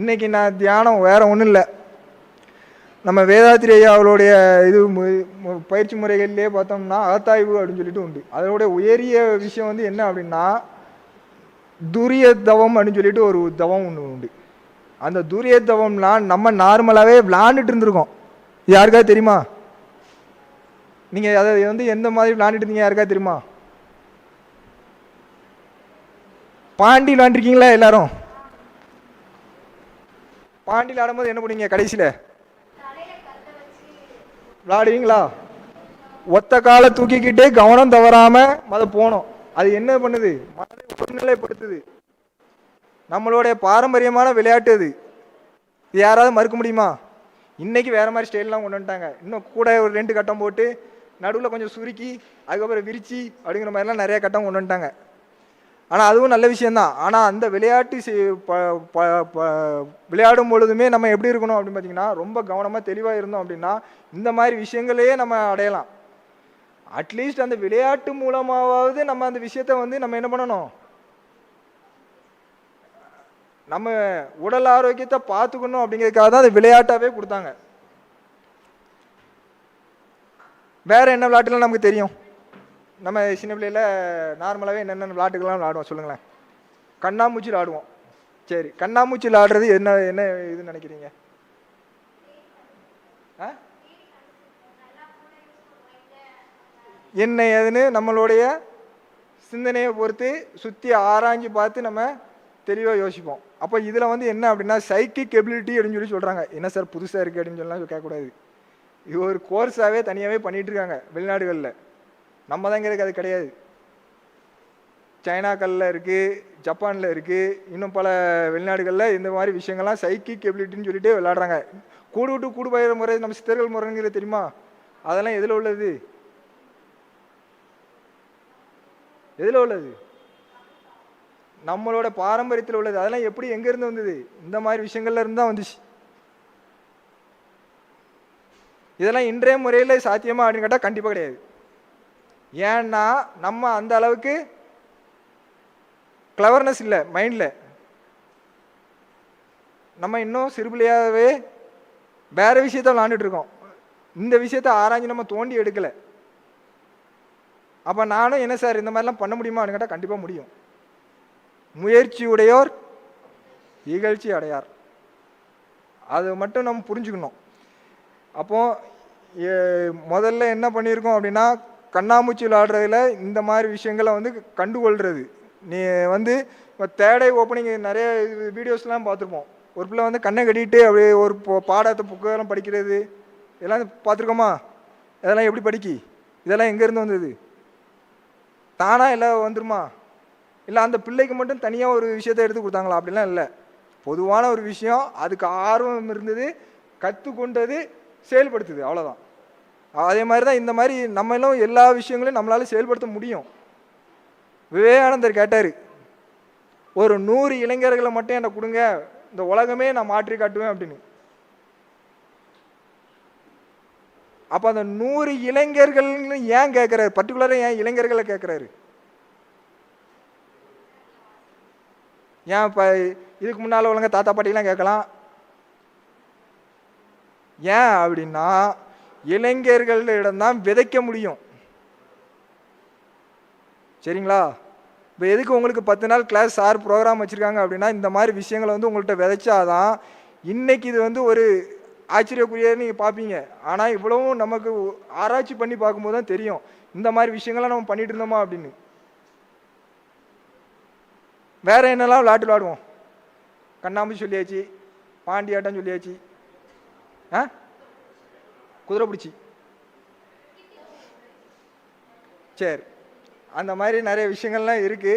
இன்னைக்கு நான் தியானம் வேற ஒன்றும் இல்லை. நம்ம வேதாத்திரி ஐயா அவருடைய இது பயிற்சி முறைகள்லேயே பார்த்தோம்னா அகத்தாய்வு அப்படின்னு சொல்லிட்டு உண்டு. அதோடைய உயரிய விஷயம் வந்து என்ன அப்படின்னா துரிய தவம் அப்படின்னு சொல்லிட்டு ஒரு தவம் ஒன்று உண்டு. அந்த துரிய தவம்லாம் நம்ம நார்மலாகவே விளாண்டுட்டு இருந்திருக்கோம். யாருக்காவது தெரியுமா? நீங்கள் அதை வந்து எந்த மாதிரி விளாண்டுட்டு இருந்தீங்க யாருக்காவது தெரியுமா? பாண்டி விளாண்டுருக்கீங்களா எல்லாரும்? பாண்டியில் ஆடும்போது என்ன பண்ணுவீங்க கடைசியில்? விளாடுவீங்களா? ஒத்த காலை தூக்கிக்கிட்டு கவனம் தவறாம அதை போனோம். அது என்ன பண்ணுது? மனதை ஒருநிலைப்படுத்துது. நம்மளுடைய பாரம்பரியமான விளையாட்டு அது. இது யாராவது மறுக்க முடியுமா? இன்னைக்கு வேற மாதிரி ஸ்டைல்லாம் கொண்டு வந்துட்டாங்க. இன்னும் கூட ஒரு 2 கட்டம் போட்டு நடுவில் கொஞ்சம் சுருக்கி அதுக்கப்புறம் விரிச்சி அப்படிங்கிற மாதிரிலாம் நிறைய கட்டம் கொண்டு வந்துட்டாங்க. ஆனால் அதுவும் நல்ல விஷயந்தான். ஆனால் அந்த விளையாட்டு விளையாடும் பொழுதுமே நம்ம எப்படி இருக்கணும் அப்படின்னு பார்த்தீங்கன்னா ரொம்ப கவனமாக தெளிவாக இருந்தோம் அப்படின்னா இந்த மாதிரி விஷயங்களையே நம்ம அடையலாம். அட்லீஸ்ட் அந்த விளையாட்டு மூலமாவது நம்ம அந்த விஷயத்த வந்து நம்ம என்ன பண்ணணும், நம்ம உடல் ஆரோக்கியத்தை பார்த்துக்கணும் அப்படிங்கிறதுக்காக தான் அந்த விளையாட்டாவே கொடுத்தாங்க. வேற என்ன விளையாட்டுலாம் நமக்கு தெரியும்? நம்ம சின்ன பிள்ளையில நார்மலாகவே என்னென்ன விளையாட்டுகள்லாம் விளையாடுவோம் சொல்லுங்களேன். கண்ணாமூச்சியில் ஆடுவோம். சரி, கண்ணாமூச்சியில் ஆடுறது என்ன என்ன இதுன்னு நினைக்கிறீங்க? என்ன ஏதுன்னு நம்மளுடைய சிந்தனையை பொறுத்து சுற்றி ஆராய்ஞ்சு பார்த்து நம்ம தெளிவாக யோசிப்போம். அப்போ இதில் வந்து என்ன அப்படின்னா சைக்கிக் எபிலிட்டி அப்படின்னு சொல்லி சொல்கிறாங்க. என்ன சார் புதுசாக இருக்குது அப்படின்னு சொல்லலாம் கேட்கக்கூடாது. இது ஒரு கோர்ஸாகவே தனியாகவே பண்ணிகிட்டு இருக்காங்க வெளிநாடுகளில். நம்ம தான் இங்கே அது கிடையாது. சைனாக்களில் இருக்குது, ஜப்பானில் இருக்குது, இன்னும் பல வெளிநாடுகளில் இந்த மாதிரி விஷயங்கள்லாம் சைக்கிக் எபிலிட்டின்னு சொல்லிட்டு விளையாடுறாங்க. கூடு விட்டு கூடு பயிர முறை நம்ம சித்தர்கள் முறைங்கிறது தெரியுமா? அதெல்லாம் எதில் உள்ளது? எதில் உள்ளது? நம்மளோட பாரம்பரியத்தில் உள்ளது. அதெல்லாம் எப்படி எங்கேருந்து வந்தது? இந்த மாதிரி விஷயங்கள்ல இருந்து தான் வந்துச்சு. இதெல்லாம் இன்றைய முறையில் சாத்தியமா அப்படின்னு கேட்டால் கண்டிப்பாக கிடையாது. ஏன்னா நம்ம அந்த அளவுக்கு கிளவர்னஸ் இல்லை மைண்டில். நம்ம இன்னும் சிறுபிள்ளையாகவே வேற விஷயத்த விளாண்டுட்டு இருக்கோம். இந்த விஷயத்த ஆராய்ச்சி நம்ம தோண்டி எடுக்கலை. அப்போ நானும் என்ன சார் இந்த மாதிரிலாம் பண்ண முடியுமா அப்படின்னு கேட்டால் கண்டிப்பாக முடியும். முயற்சி உடையோர் இகழ்ச்சி அடையார். அது மட்டும் நம்ம புரிஞ்சுக்கணும். அப்போ முதல்ல என்ன பண்ணியிருக்கோம் அப்படின்னா கண்ணாமூச்சி விளையாடுறதுல இந்த மாதிரி விஷயங்களை வந்து கண்டுகொள்கிறது. நீ வந்து இப்போ தேடை ஓப்பனிங் நிறைய வீடியோஸ்லாம் பார்த்துருப்போம். ஒரு பிள்ளை வந்து கண்ணை கட்டிட்டு அப்படியே ஒரு பாடத்தை புக்கெல்லாம் படிக்கிறது இதெல்லாம் பார்த்துருக்கோமா? இதெல்லாம் எப்படி படிக்கி? இதெல்லாம் எங்கேருந்து வந்தது? தானாக எல்லாம் வந்துருமா? இல்லை அந்த பிள்ளைக்கு மட்டும் தனியாக ஒரு விஷயத்தை எடுத்து கொடுத்தாங்களா? அப்படிலாம் இல்லை. பொதுவான ஒரு விஷயம், அதுக்கு ஆர்வம் இருந்தது, கற்றுக்கொண்டது, செயல்படுத்துது, அவ்வளோதான். அதே மாதிரி தான் இந்த மாதிரி நம்ம எல்லாம் எல்லா விஷயங்களையும் நம்மளால செயல்படுத்த முடியும். விவேகானந்தர் கேட்டார், ஒரு 100 இளைஞர்களை மட்டும் என்னை கொடுங்க, இந்த உலகமே நான் மாற்றி காட்டுவேன் அப்படின்னு. அப்போ அந்த 100 இளைஞர்கள்னு ஏன் கேட்குறாரு? பர்டிகுலராக ஏன் இளைஞர்களை கேட்குறாரு? ஏன் இப்போ இதுக்கு முன்னால் உள்ளவங்க தாத்தா பாட்டிலாம் கேட்கலாம். ஏன் அப்படின்னா இளைஞர்களிடம்தான் விதைக்க முடியும். சரிங்களா? இப்போ எதுக்கு உங்களுக்கு 10 நாள் கிளாஸ் சார் ப்ரோக்ராம் வச்சுருக்காங்க அப்படின்னா இந்த மாதிரி விஷயங்களை வந்து உங்கள்கிட்ட விதைச்சாதான் இன்னைக்கு இது வந்து ஒரு ஆச்சரியக்குரிய நீங்கள் பார்ப்பீங்க. ஆனால் இவ்வளவும் நமக்கு ஆராய்ச்சி பண்ணி பார்க்கும்போது தான் தெரியும் இந்த மாதிரி விஷயங்கள்லாம் நம்ம பண்ணிட்டு இருந்தோமா அப்படின்னு. வேற என்னெல்லாம் விளையாட்டு விளையாடுவோம்? கண்ணாமூச்சி சொல்லியாச்சு, பாண்டியாட்டம் சொல்லியாச்சு, குதிரை பிடிச்சி. சரி, அந்த மாதிரி நிறைய விஷயங்கள்லாம் இருக்குது.